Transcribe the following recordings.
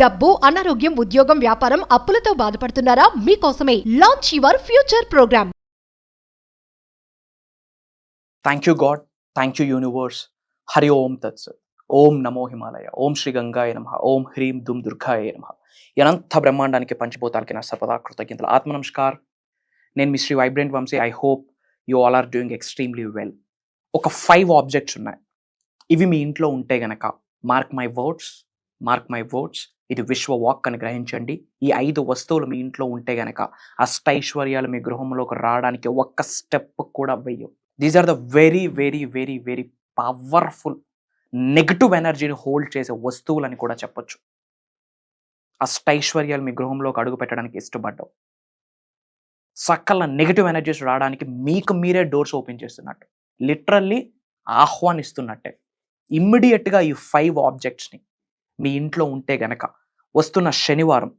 డబ్బు, అనారోగ్యం, ఉద్యోగం, వ్యాపారం, అప్పులతో బాధపడుతున్నారా? మీకోసమే launch your future program. Thank you God, thank you universe. Hari Om తత్సత్. ఓం నమో హిమాలయ, ఓం శ్రీ గంగాయ నమః, ఓం హ్రీం దుమ్ దుర్గాయ నమః. అనంత బ్రహ్మాండానికి పంచభూతాలకి నా సర్వదా కృతజ్ఞతలు. ఆత్మ నమస్కార్. నేను మీ Sri vibrant Vamsi. I hope you all are doing extremely well. ఒక 5 ఆబ్జెక్ట్స్ ఉన్నాయి. ఇవి మీ ఇంట్లో ఉంటే గనక మార్క్ మై వర్డ్స్, ఇది విశ్వ వాక్ అని గ్రహించండి. ఈ 5 వస్తువులు మీ ఇంట్లో ఉంటే గనక అష్టైశ్వర్యాలు మీ గృహంలోకి రావడానికి ఒక్క స్టెప్ కూడా వెయ్యవు. These are the very very very very powerful negative ఎనర్జీని హోల్డ్ చేసే వస్తువులని కూడా చెప్పొచ్చు. అష్టైశ్వర్యాలు మీ గృహంలోకి అడుగు పెట్టడానికి ఇష్టపడ్డావు. సకల నెగటివ్ ఎనర్జీస్ రావడానికి మీకు మీరే డోర్స్ ఓపెన్ చేస్తున్నట్టు, లిటరల్లీ ఆహ్వానిస్తున్నట్టే. ఇమ్మీడియట్గా ఈ 5 ఆబ్జెక్ట్స్ని మీ ఇంట్లో ఉంటే గనక వస్తున్న శనివారం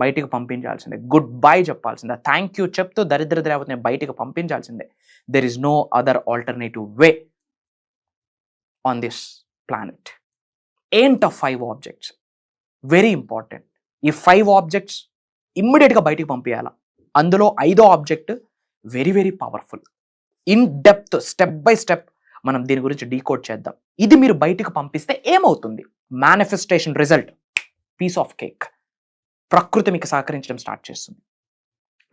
బయటికి పంపించాల్సిందే. గుడ్ బై చెప్పాల్సిందే. థ్యాంక్ యూ చెప్తూ దరిద్ర దేవతని బయటికి పంపించాల్సిందే. There is no other alternative way on this planet. ఏంట 5 ఆబ్జెక్ట్స్? Very important. ఈ 5 ఆబ్జెక్ట్స్ ఇమ్మీడియట్గా బయటికి పంపించాలా. అందులో 5వ object very very powerful. In depth, step by step మనం దీని గురించి డీకోడ్ చేద్దాం. ఇది మీరు బయటికి పంపిస్తే ఏమవుతుంది? Manifestation result, piece of cake. ప్రకృతి మీకు సహకరించడం స్టార్ట్ చేస్తుంది.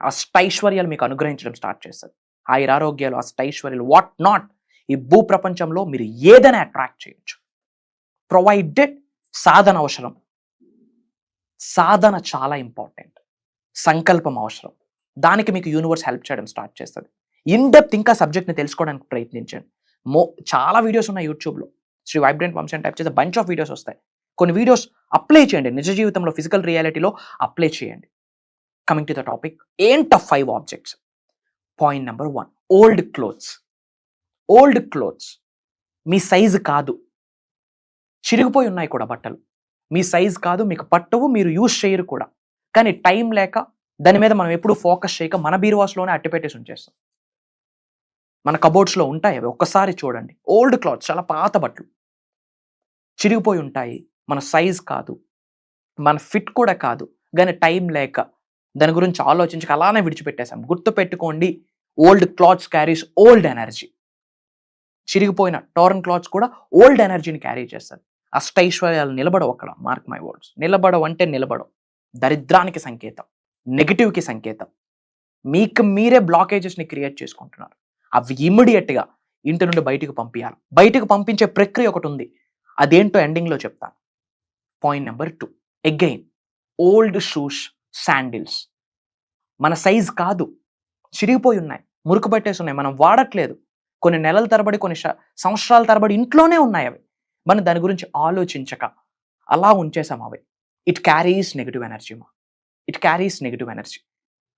అష్టైశ్వర్యాలు మీకు అనుగ్రహించడం స్టార్ట్ చేస్తుంది. ఆయురారోగ్యాలు, అష్టైశ్వర్యాలు, వాట్ నాట్, ఈ భూ ప్రపంచంలో మీరు ఏదైనా అట్రాక్ట్ చేయొచ్చు. ప్రొవైడెడ్ సాధన అవసరం. సాధన చాలా ఇంపార్టెంట్. సంకల్పం అవసరం. దానికి మీకు యూనివర్స్ హెల్ప్ చేయడం స్టార్ట్ చేస్తుంది. ఇన్ డెప్త్ ఇంకా సబ్జెక్ట్ని తెలుసుకోవడానికి ప్రయత్నించండి. చాలా వీడియోస్ ఉన్నాయి యూట్యూబ్లో. శ్రీ వైబ్రెంట్ వంశీ అని టైప్ చేస్తే బంచ్ ఆఫ్ వీడియోస్ వస్తాయి. కొన్ని వీడియోస్ అప్లై చేయండి, నిజ జీవితంలో ఫిజికల్ రియాలిటీలో అప్లై చేయండి. కమింగ్ టు ద టాపిక్, ఏంట 5 objects? Point number 1, old clothes. Old clothes మీ సైజు కాదు, చిరిగిపోయి ఉన్నాయి కూడా బట్టలు. మీ సైజు కాదు, మీకు పట్టవు, మీరు యూజ్ చేయరు కూడా. కానీ టైం లేక దాని మీద మనం ఎప్పుడు ఫోకస్ చేయక మన బీరువాస్లోనే అట్టిపెట్టేసి ఉంచేస్తాం. మన కబోర్డ్స్లో ఉంటాయి అవి, ఒక్కసారి చూడండి. ఓల్డ్ క్లాత్స్, చాలా పాత బట్టలు చిరిగిపోయి ఉంటాయి. మన సైజ్ కాదు, మన ఫిట్ కూడా కాదు, కానీ టైం లేక దాని గురించి ఆలోచించక అలానే విడిచిపెట్టేసాం. గుర్తుపెట్టుకోండి, old clothes carries old energy. చిరిగిపోయిన టోరన్ క్లాత్స్ కూడా ఓల్డ్ ఎనర్జీని క్యారీ చేస్తారు. అష్టైశ్వర్యాలు నిలబడవు అక్కడ. మార్క్ మై వర్డ్స్, నిలబడవు అంటే నిలబడవు. దరిద్రానికి సంకేతం, నెగిటివ్కి సంకేతం. మీకు మీరే బ్లాకేజెస్ని క్రియేట్ చేసుకుంటున్నారు. అవి ఇమ్మీడియట్గా ఇంటి నుండి బయటకు పంపించాలి. బయటకు పంపించే ప్రక్రియ ఒకటి ఉంది, అదేంటో ఎండింగ్లో చెప్తాను. Point number 2, again old shoes, sandals. మన సైజ్ కాదు, చిరిగిపోయి ఉన్నాయి, మురుకు పట్టేసి ఉన్నాయి, మనం వాడట్లేదు. కొన్ని నెలల తరబడి, కొన్ని సంవత్సరాల తరబడి ఇంట్లోనే ఉన్నాయి అవి. మనం దాని గురించి ఆలోచించక అలా ఉంచేసాం అవి. It carries negative energy. It carries negative energy.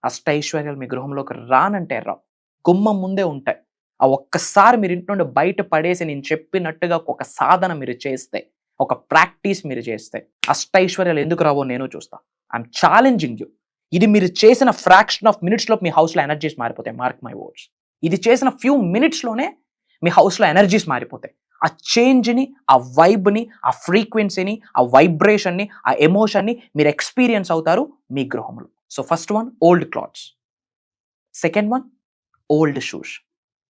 అష్టైశ్వర్యాలు మీ గృహంలోకి రానంటే రావు, గుమ్మం ముందే ఉంటాయి. ఆ ఒక్కసారి మీరు ఇంటి నుండి బయట పడేసి నేను చెప్పినట్టుగా ఒక సాధన మీరు చేస్తే, ఒక ప్రాక్టీస్ మీరు చేస్తే, అష్టైశ్వర్యాలు ఎందుకు రావో నేను చూస్తా. I'm challenging you. ఇది మీరు చేసిన ఫ్రాక్షన్ ఆఫ్ మినిట్స్లో మీ హౌస్లో ఎనర్జీస్ మారిపోతాయి. Mark my words. ఇది చేసిన ఫ్యూ మినిట్స్లోనే మీ హౌస్లో ఎనర్జీస్ మారిపోతాయి. ఆ చేంజ్ని, ఆ వైబ్ని, ఆ ఫ్రీక్వెన్సీని, ఆ వైబ్రేషన్ని, ఆ ఎమోషన్ని మీరు ఎక్స్పీరియన్స్ అవుతారు మీ గృహంలో. So first one, old clothes. Second one, old shoes.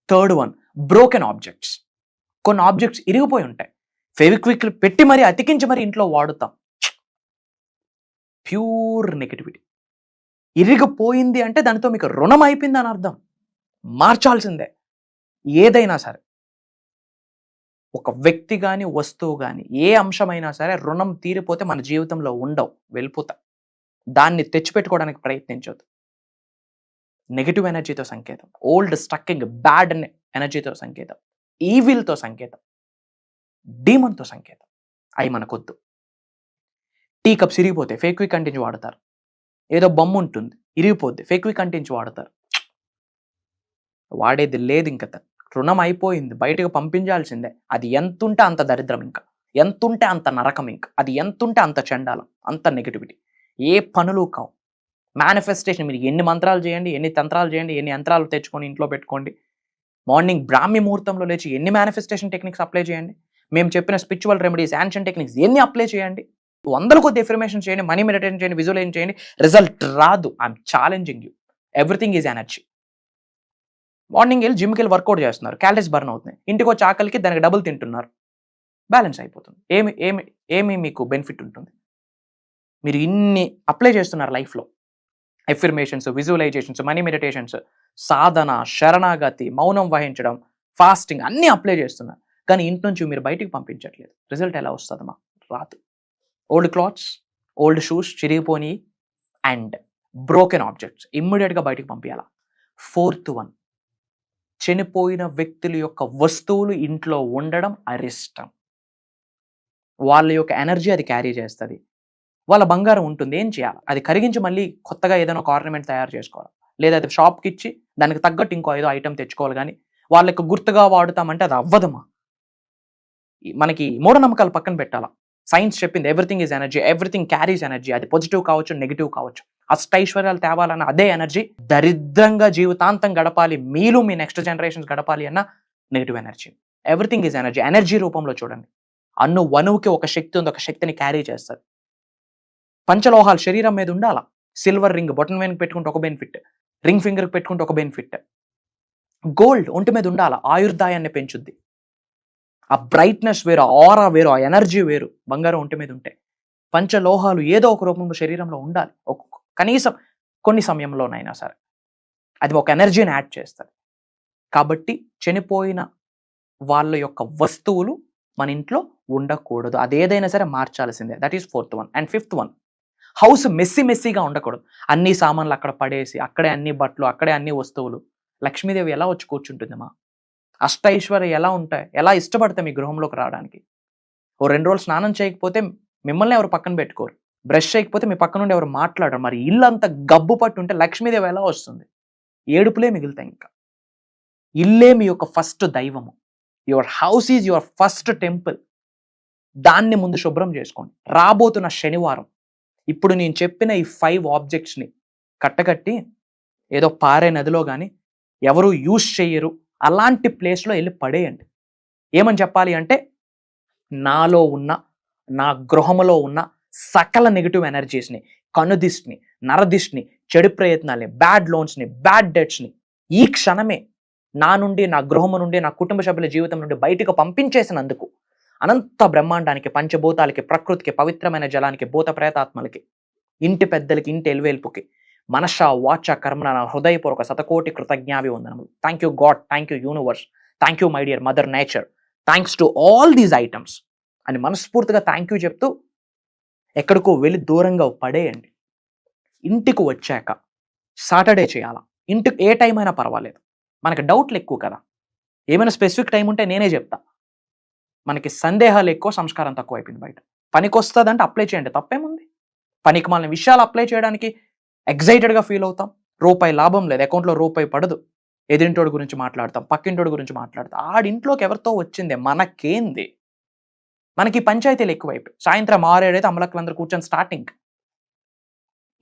Third one, broken objects. కొన్ని ఆబ్జెక్ట్స్ ఇరిగిపోయి ఉంటాయి, ఫెవిక్విక్ పెట్టి మరీ అతికించి మరీ ఇంట్లో వాడుతాం. Pure negativity. ఇరిగిపోయింది అంటే దానితో మీకు రుణం అయిపోయింది అని అర్థం. మార్చాల్సిందే ఏదైనా సరే. ఒక వ్యక్తి కానీ, వస్తువు కానీ, ఏ అంశమైనా సరే రుణం తీరిపోతే మన జీవితంలో ఉండవు, వెళ్ళిపోతాయి. దాన్ని తెచ్చిపెట్టుకోవడానికి ప్రయత్నించొద్దు. నెగిటివ్ ఎనర్జీతో సంకేతం, ఓల్డ్ స్టక్కింగ్, బ్యాడ్ ఎనర్జీతో సంకేతం, ఈవిల్తో సంకేతం, డీమన్తో సంకేతం. అవి మనకొద్దు. టీ కప్స్ ఇరిగిపోతే ఫేక్విక్ అంటించి వాడతారు. ఏదో బొమ్మ ఉంటుంది, ఇరిగిపోద్ది, ఫేక్విక్ అంటించి వాడతారు. వాడేది లేదు, ఇంకా రుణం అయిపోయింది, బయటకు పంపించాల్సిందే. అది ఎంతుంటే అంత దరిద్రం, ఇంకా ఎంతుంటే అంత నరకం, ఇంకా అది ఎంతుంటే అంత చండాలం, అంత నెగిటివిటీ. ఏ పనులు కావు. మేనిఫెస్టేషన్ మీరు ఎన్ని మంత్రాలు చేయండి, ఎన్ని తంత్రాలు చేయండి, ఎన్ని యంత్రాలు తెచ్చుకొని ఇంట్లో పెట్టుకోండి, మార్నింగ్ బ్రాహ్మీ ముహూర్తంలో లేచి ఎన్ని మేనిఫెస్టేషన్ టెక్నిక్స్ అప్లై చేయండి, మేము చెప్పిన స్పిరిచువల్ రెమెడీస్, యాన్షియంట్ టెక్నిక్స్ ఎన్ని అప్లై చేయండి, వందల కొద్ది ఎఫర్మేషన్ చేయండి, మనీ మెడిటేషన్ చేయండి, విజువలైజేషన్ చేయండి, రిజల్ట్ రాదు. I'm challenging you. Everything is energy. Morning వెళ్ళి జిమ్కి వెళ్ళి వర్కౌట్ చేస్తున్నారు, క్యాలరీస్ బర్న్ అవుతున్నాయి, ఇంటికి వచ్చి ఆకలికి దానికి డబుల్ తింటున్నారు, బ్యాలెన్స్ అయిపోతుంది. ఏమి ఏమి ఏమి మీకు బెనిఫిట్ ఉంటుంది? మీరు ఇన్ని అప్లై చేస్తున్నారు లైఫ్లో, ఎఫర్మేషన్స్, విజువలైజేషన్స్, మనీ మెడిటేషన్స్, సాధన, శరణాగతి, మౌనం వహించడం, ఫాస్టింగ్ అన్నీ అప్లై చేస్తున్నారు, కానీ ఇంటి నుంచి మీరు బయటికి పంపించట్లేదు. రిజల్ట్ ఎలా వస్తుందమ్మా? రాదు. ఓల్డ్ క్లాత్స్, ఓల్డ్ షూస్, చిరిగిపోయి అండ్ బ్రోకెన్ ఆబ్జెక్ట్స్ ఇమ్మీడియట్గా బయటికి పంపించాలా. 4th వన్, చనిపోయిన వ్యక్తుల యొక్క వస్తువులు ఇంట్లో ఉండడం అరిష్టం. వాళ్ళ యొక్క ఎనర్జీ అది క్యారీ చేస్తుంది. వాళ్ళ బంగారం ఉంటుంది, ఏం చేయాలి? అది కరిగించి మళ్ళీ కొత్తగా ఏదైనా ఒక ఆర్నమెంట్ తయారు చేసుకోవాలి, లేదా అది షాప్కి ఇచ్చి దానికి తగ్గట్టు ఇంకో ఏదో ఐటమ్ తెచ్చుకోవాలి. కానీ వాళ్ళకి గుర్తుగా వాడుతామంటే అది అవ్వదమ్మా. మనకి మూఢనమ్మకాలు పక్కన పెట్టాలా. సైన్స్ చెప్పింది everything is energy, everything carries energy. అది పాజిటివ్ కావచ్చు, నెగిటివ్ కావచ్చు. అష్టైశ్వర్యాలు తేవాలన్న అదే ఎనర్జీ. దరిద్రంగా జీవితాంతం గడపాలి, మీలో మీ నెక్స్ట్ జనరేషన్స్ గడపాలి అన్న negative energy. Everything is energy. Energy రూపంలో చూడండి. వణువుకి ఒక శక్తి ఉంది, ఒక శక్తిని క్యారీ చేస్తుంది. పంచలోహాలు శరీరం మీద ఉండాలా. సిల్వర్ రింగ్ బొటన్ వేన్కి పెట్టుకుంటే ఒక బెనిఫిట్, రింగ్ ఫింగర్కి పెట్టుకుంటే ఒక బెనిఫిట్. గోల్డ్ ఒంటి మీద ఉండాలా, ఆయుర్దాయాన్ని పెంచుద్ది. ఆ బ్రైట్నెస్ వేరు, ఆ ఆరా వేరు, ఆ ఎనర్జీ వేరు బంగారం ఒంటి మీద ఉంటే. పంచలోహాలు ఏదో ఒక రూపంలో శరీరంలో ఉండాలి, కనీసం కొన్ని సమయంలోనైనా సరే. అది ఒక ఎనర్జీని యాడ్ చేస్తుంది. కాబట్టి చనిపోయిన వాళ్ళ యొక్క వస్తువులు మన ఇంట్లో ఉండకూడదు. అదేదైనా సరే మార్చాల్సిందే. That is 4th one. And 5th one, house మెస్సీగా ఉండకూడదు. అన్ని సామాన్లు అక్కడ పడేసి, అక్కడే అన్ని బట్టలు, అక్కడే అన్ని వస్తువులు. లక్ష్మీదేవి ఎలా వచ్చి కూర్చుంటుందమ్మా? అష్టైశ్వర్యం ఎలా ఉంటాయి, ఎలా ఇష్టపడతాయి మీ గృహంలోకి రావడానికి? ఓ 2 రోజులు స్నానం చేయకపోతే మిమ్మల్ని ఎవరు పక్కన పెట్టుకోరు, బ్రష్ చేయకపోతే మీ పక్క నుండి ఎవరు మాట్లాడరు. మరి ఇల్లు అంతా గబ్బు పట్టుంటే లక్ష్మీదేవి ఎలా వస్తుంది? ఏడుపులే మిగులుతాయి. ఇంకా ఇల్లే మీ యొక్క ఫస్ట్ దైవము. Your house is your first temple. దాన్ని ముందు శుభ్రం చేసుకోండి. రాబోతున్న శనివారం ఇప్పుడు నేను చెప్పిన ఈ 5 ఆబ్జెక్ట్స్ని కట్టకట్టి ఏదో పారే నదిలో కానీ ఎవరు యూజ్ చేయరు అలాంటి ప్లేస్లో వెళ్ళి పడేయండి. ఏమని చెప్పాలి అంటే, నాలో ఉన్న, నా గృహములో ఉన్న సకల నెగిటివ్ ఎనర్జీస్ని, కనుదిష్టిని, నరదిష్టిని, చెడు ప్రయత్నాల్ని, బ్యాడ్ లోన్స్ని, బ్యాడ్ డెట్స్ని ఈ క్షణమే నా నుండి, నా గృహము నుండి, నా కుటుంబ సభ్యుల జీవితం నుండి బయటకు పంపించేసినందుకు అనంత బ్రహ్మాండానికి, పంచభూతాలకి, ప్రకృతికి, పవిత్రమైన జలానికి, భూత ప్రేతాత్మలకి, ఇంటి పెద్దలకి, ఇంటి ఎలువేల్పుకి మనష వాచ కర్మణ నా హృదయపూర్వక శతకోటి కృతజ్ఞాభివందనములు. Thank you God, thank you universe, thank you my dear mother nature, thanks to all these items అని మనస్ఫూర్తిగా థ్యాంక్ యూ చెప్తూ ఎక్కడికో వెళ్ళి దూరంగా పడేయండి. ఇంటికి వచ్చాక సాటర్డే చేయాలా. ఇంటికి ఏ టైం అయినా పర్వాలేదు. మనకి డౌట్లు ఎక్కువ కదా, ఏమైనా స్పెసిఫిక్ టైం ఉంటే నేనే చెప్తా. మనకి సందేహాలు ఎక్కువ, సంస్కారం తక్కువ అయిపోయింది బయట. పనికి వస్తుందంటే అప్లై చేయండి, తప్పేముంది? పనికి మాలిన విషయాలు అప్లై చేయడానికి ఎగ్జైటెడ్గా ఫీల్ అవుతాం. రూపాయి లాభం లేదు, అకౌంట్లో రూపాయి పడదు. ఎదిరింటోడి గురించి మాట్లాడతాం, పక్కింటోడి గురించి మాట్లాడతాం. ఆడింట్లోకి ఎవరితో వచ్చిందే, మనకేంది? మనకి పంచాయతీలు ఎక్కువైపోయి సాయంత్రం 6-7 అయితే అమలక్కలందరూ కూర్చొని స్టార్టింగ్.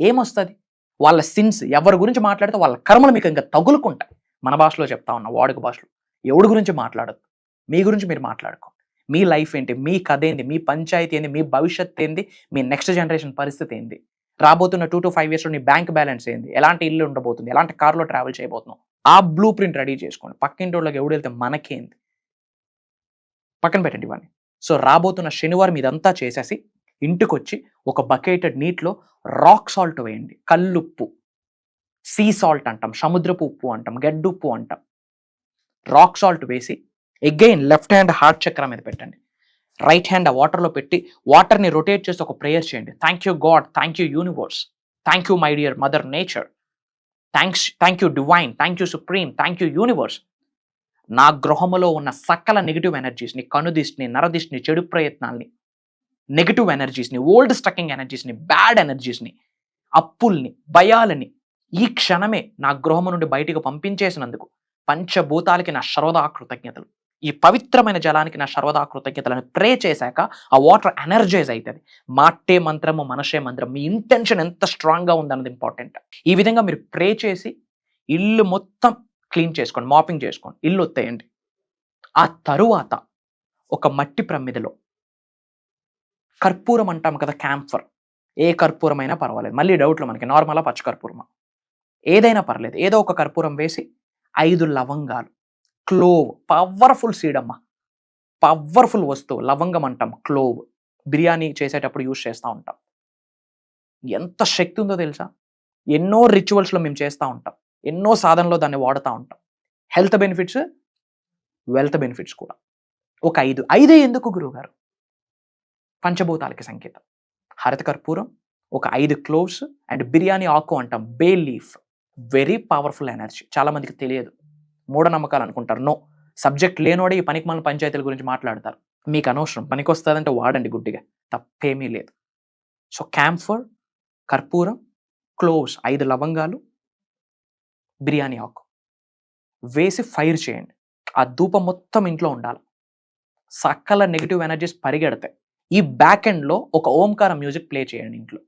ఏమొస్తుంది? వాళ్ళ సిన్స్ ఎవరి గురించి మాట్లాడితే వాళ్ళ కర్మలు మీకు ఇంకా తగులుకుంటాయి. మన భాషలో చెప్తా ఉన్నా, వాడుక భాషలో. ఎవడి గురించి మాట్లాడద్దు, మీ గురించి మీరు మాట్లాడుకో. మీ లైఫ్ ఏంటి, మీ కథ ఏంది, మీ పంచాయతీ ఏంది, మీ భవిష్యత్తు ఏంది, మీ నెక్స్ట్ జనరేషన్ పరిస్థితి ఏంది, రాబోతున్న 2 to 5 yearsలో నీ బ్యాంక్ బ్యాలెన్స్ ఏంది, ఎలాంటి ఇల్లు ఉండబోతుంది, ఎలాంటి కార్లో ట్రావెల్ చేయబోతున్నావు, ఆ బ్లూ ప్రింట్ రెడీ చేసుకోండి. పక్కింటోళ్ళకి ఎవడు వెళ్తే మనకేంది, పక్కన పెట్టండి ఇవన్నీ. సో రాబోతున్న శనివారం ఇదంతా చేసేసి ఇంటికి వచ్చి ఒక బకెటెడ్ నీటిలో రాక్ సాల్ట్ వేయండి. కల్లుప్పు, సీ సాల్ట్ అంటాం, సముద్రపు ఉప్పు అంటాం, గడ్డుప్పు అంటాం. రాక్ సాల్ట్ వేసి అగైన్ లెఫ్ట్ హ్యాండ్ హార్ట్ చక్ర మీద పెట్టండి, రైట్ హ్యాండ్ ఆ వాటర్లో పెట్టి వాటర్ని రొటేట్ చేసి ఒక ప్రేయర్ చేయండి. Thank you God, thank you universe, thank you my dear mother nature, thank you divine, thank you supreme, thank you universe. నా గృహములో ఉన్న సకల నెగిటివ్ ఎనర్జీస్ని, కనుదిష్టిని, నరదిష్టిని, చెడు ప్రయత్నాల్ని, నెగిటివ్ ఎనర్జీస్ని, ఓల్డ్ స్టకింగ్ ఎనర్జీస్ని, బ్యాడ్ ఎనర్జీస్ని, అప్పుల్ని, భయాలని ఈ క్షణమే నా గృహము నుండి బయటకు పంపించేసినందుకు పంచభూతాలకి నా సర్వదా కృతజ్ఞతలు. ఈ పవిత్రమైన జలానికి నా సర్వదా కృతజ్ఞతలను ప్రే చేశాక ఆ వాటర్ ఎనర్జైజ్ అవుతుంది. మాటే మంత్రము మనషే మంత్రం. మీ ఇంటెన్షన్ ఎంత స్ట్రాంగ్గా ఉందన్నది ఇంపార్టెంట్. ఈ విధంగా మీరు ప్రే చేసి ఇల్లు మొత్తం క్లీన్ చేసుకోండి, మాపింగ్ చేసుకోండి, ఇల్లు ఒత్తేయండి. ఆ తరువాత ఒక మట్టి ప్రమిదలో కర్పూరం అంటాం కదా, క్యాంఫర్. ఏ కర్పూరం అయినా పర్వాలేదు. మళ్ళీ డౌట్లు మనకి, నార్మలా పచ్చ కర్పూరమా, ఏదైనా పర్లేదు. ఏదో ఒక కర్పూరం వేసి 5 లవంగాలు, క్లోవ్, పవర్ఫుల్ సీడ్ అమ్మా, పవర్ఫుల్ వస్తువు. లవంగం అంటాం, క్లోవ్ బిర్యానీ చేసేటప్పుడు యూజ్ చేస్తూ ఉంటాం. ఎంత శక్తి ఉందో తెలుసా? ఎన్నో రిచువల్స్లో మేము చేస్తూ ఉంటాం, ఎన్నో సాధనలో దాన్ని వాడుతూ ఉంటాం. హెల్త్ బెనిఫిట్స్, వెల్త్ బెనిఫిట్స్ కూడా. ఒక 5 ఎందుకు గురువుగారు? పంచభూతాలకి సంకేతం. హరిత కర్పూరం, ఒక 5 క్లోవ్స్ అండ్ బిర్యానీ ఆకు అంటాం, bay leaf. Very powerful energy. చాలా మందికి తెలియదు, మూఢనమ్మకాలు అనుకుంటారు. నో, సబ్జెక్ట్ లేనోడే ఈ పనికిమాలిన పంచాయతీల గురించి మాట్లాడతారు. మీకు అనవసరం, పనికి వస్తుందంటే వాడండి గుడ్డిగా, తప్పేమీ లేదు. సో క్యాంఫర్, కర్పూరం, క్లోవ్స్, 5 లవంగాలు, బిర్యానీ ఆకు వేసి ఫైర్ చేయండి. ఆ ధూపం మొత్తం ఇంట్లో ఉండాలి. సకల నెగిటివ్ ఎనర్జీస్ పరిగెడతాయి. ఈ బ్యాక్ ఎండ్లో ఒక ఓంకారం మ్యూజిక్ ప్లే చేయండి ఇంట్లో.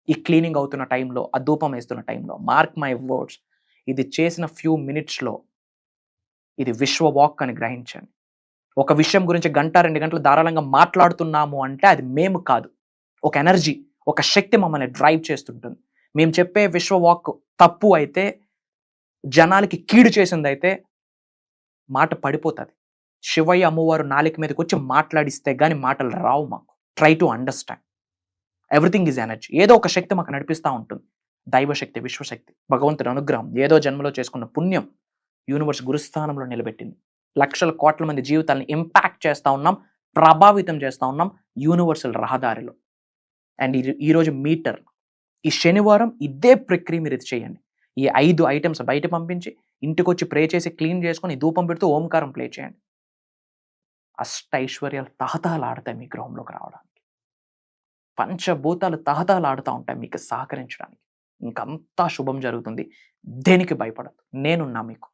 ఈ క్లీనింగ్ అవుతున్న టైంలో, ఆ ధూపం వేస్తున్న టైంలో. మార్క్ మై వర్డ్స్, ఇది చేసిన ఫ్యూ మినిట్స్లో ఇది విశ్వ వాక్ అని గ్రహించండి. ఒక విషయం గురించి 1-2 గంటలు ధారాళంగా మాట్లాడుతున్నాము అంటే అది మేము కాదు, ఒక ఎనర్జీ, ఒక శక్తి మమ్మల్ని డ్రైవ్ చేస్తుంటుంది. మేము చెప్పే విశ్వ వాక్ తప్పు అయితే, జనాలకి కీడు చేసింది అయితే మాట పడిపోతుంది. శివయ్య అమ్మవారు నాలుక మీదకి వచ్చి మాట్లాడిస్తే కానీ మాటలు రావు మాకు. Try to understand, everything is energy. ఏదో ఒక శక్తి మాకు నడిపిస్తూ ఉంటుంది. దైవశక్తి, విశ్వశక్తి, భగవంతుడి అనుగ్రహం, ఏదో జన్మలో చేసుకున్న పుణ్యం యూనివర్స్ గురుస్థానంలో నిలబెట్టింది. లక్షల కోట్ల మంది జీవితాలను ఇంపాక్ట్ చేస్తూ ఉన్నాం, ప్రభావితం చేస్తూ ఉన్నాం యూనివర్సల్ రహదారిలో. అండ్ ఈరోజు మీటర్, ఈ శనివారం ఇదే ప్రక్రియ మీరు ఇది చేయండి. ఈ 5 ఐటమ్స్ బయట పంపించి ఇంటికి వచ్చి ప్రే చేసి క్లీన్ చేసుకొని ధూపం పెడుతూ ఓంకారం ప్లే చేయండి. అష్టైశ్వర్యాలు తహతహలాడతాయి మీ గృహంలోకి రావడానికి. పంచభూతాలు తహతహలాడుతూ ఉంటాయి మీకు సహకరించడానికి. ఇంకంతా శుభం జరుగుతుంది. దేనికి భయపడదు, నేనున్నా మీకు.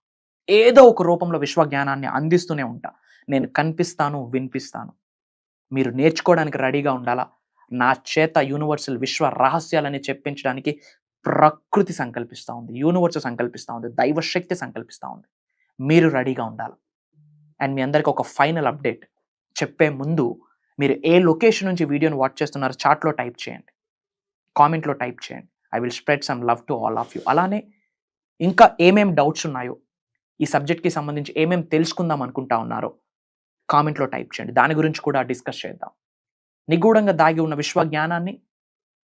ఏదో ఒక రూపంలో విశ్వజ్ఞానాన్ని అందిస్తూనే ఉంటా. నేను కనిపిస్తాను, వినిపిస్తాను. మీరు నేర్చుకోవడానికి రెడీగా ఉండాలా. నా చేత యూనివర్సల్ విశ్వ రహస్యాలని చెప్పించడానికి ప్రకృతి సంకల్పిస్తూ ఉంది, యూనివర్స్ సంకల్పిస్తూ ఉంది, దైవశక్తి సంకల్పిస్తూ ఉంది. మీరు రెడీగా ఉండాలి. అండ్ మీ అందరికీ ఒక ఫైనల్ అప్డేట్ చెప్పే ముందు, మీరు ఏ లొకేషన్ నుంచి వీడియోని వాచ్ చేస్తున్నారో చాట్లో టైప్ చేయండి, కామెంట్లో టైప్ చేయండి. I will spread some love to all of you. అలానే ఇంకా ఏమేం డౌట్స్ ఉన్నాయో, ఈ సబ్జెక్ట్కి సంబంధించి ఏమేం తెలుసుకుందాం అనుకుంటా ఉన్నారో కామెంట్లో టైప్ చేయండి. దాని గురించి కూడా డిస్కస్ చేద్దాం. నిగూఢంగా దాగి ఉన్న విశ్వ జ్ఞానాన్ని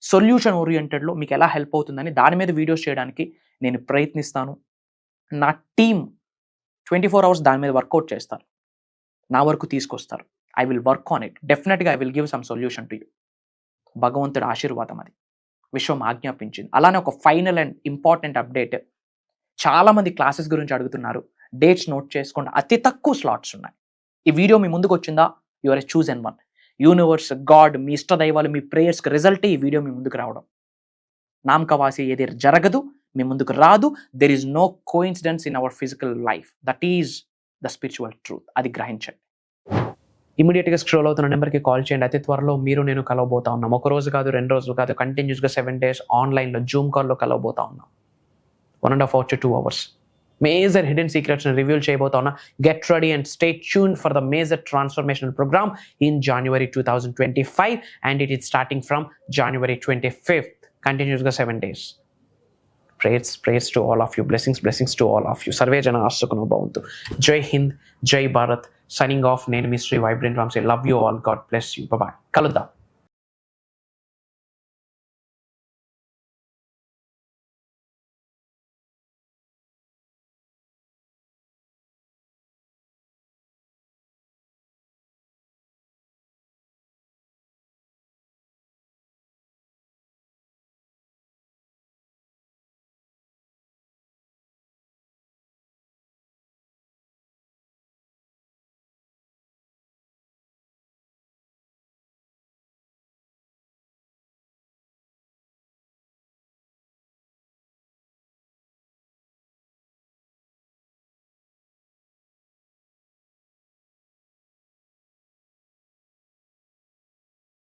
సొల్యూషన్ ఓరియంటెడ్లో మీకు ఎలా హెల్ప్ అవుతుందని దాని మీద వీడియోస్ చేయడానికి నేను ప్రయత్నిస్తాను. నా టీమ్ 24 hours దాని మీద వర్కౌట్ చేస్తారు, నా వరకు తీసుకొస్తారు. I will work on it. డెఫినెట్గా I will give some solution to you. భగవంతుడి ఆశీర్వాదం అది, విశ్వం ఆజ్ఞాపించింది. అలానే ఒక ఫైనల్ అండ్ ఇంపార్టెంట్ అప్డేట్, చాలామంది క్లాసెస్ గురించి అడుగుతున్నారు. డేట్స్ నోట్ చేసుకోండి, అతి తక్కువ స్లాట్స్ ఉన్నాయి. ఈ వీడియో మీ ముందుకు వచ్చిందా, you are a chosen one. Universe, God, మీ ఇష్ట దైవాలు, మీ ప్రేయర్స్కి రిజల్టే ఈ వీడియో మీ ముందుకు రావడం. నామకవాసి ఏది జరగదు, మీ ముందుకు రాదు. There is no coincidence in our physical life. That is the spiritual truth. అది గ్రహించండి. ఇమీడియట్గా స్క్రోల్ అవుతున్న నెంబర్కి కాల్ చేయండి. అతి త్వరలో మీరు నేను కలవబోతా ఉన్నాం. ఒక రోజు కాదు, 2 రోజులు కాదు, కంటిన్యూస్గా 7 days ఆన్లైన్లో జూమ్ కాల్లో కలవబోతా ఉన్నాం. 1.5 hours to 2 hours. Major hidden సీక్రెట్స్ని రివీల్ చేయబోతా ఉన్నా. Get ready and stay tune for the major transformational program in January 2025 and it is starting from January 25th. కంటిన్యూస్గా 7 days. Prayers to all of you. Blessings to all of you. Sarve jana sukhino bhavantu. Jai Hind, Jai Bharat. Signing off. Nenu Mystery Vibrant Ramsey. Love you all. God bless you. Bye bye. Kaludam.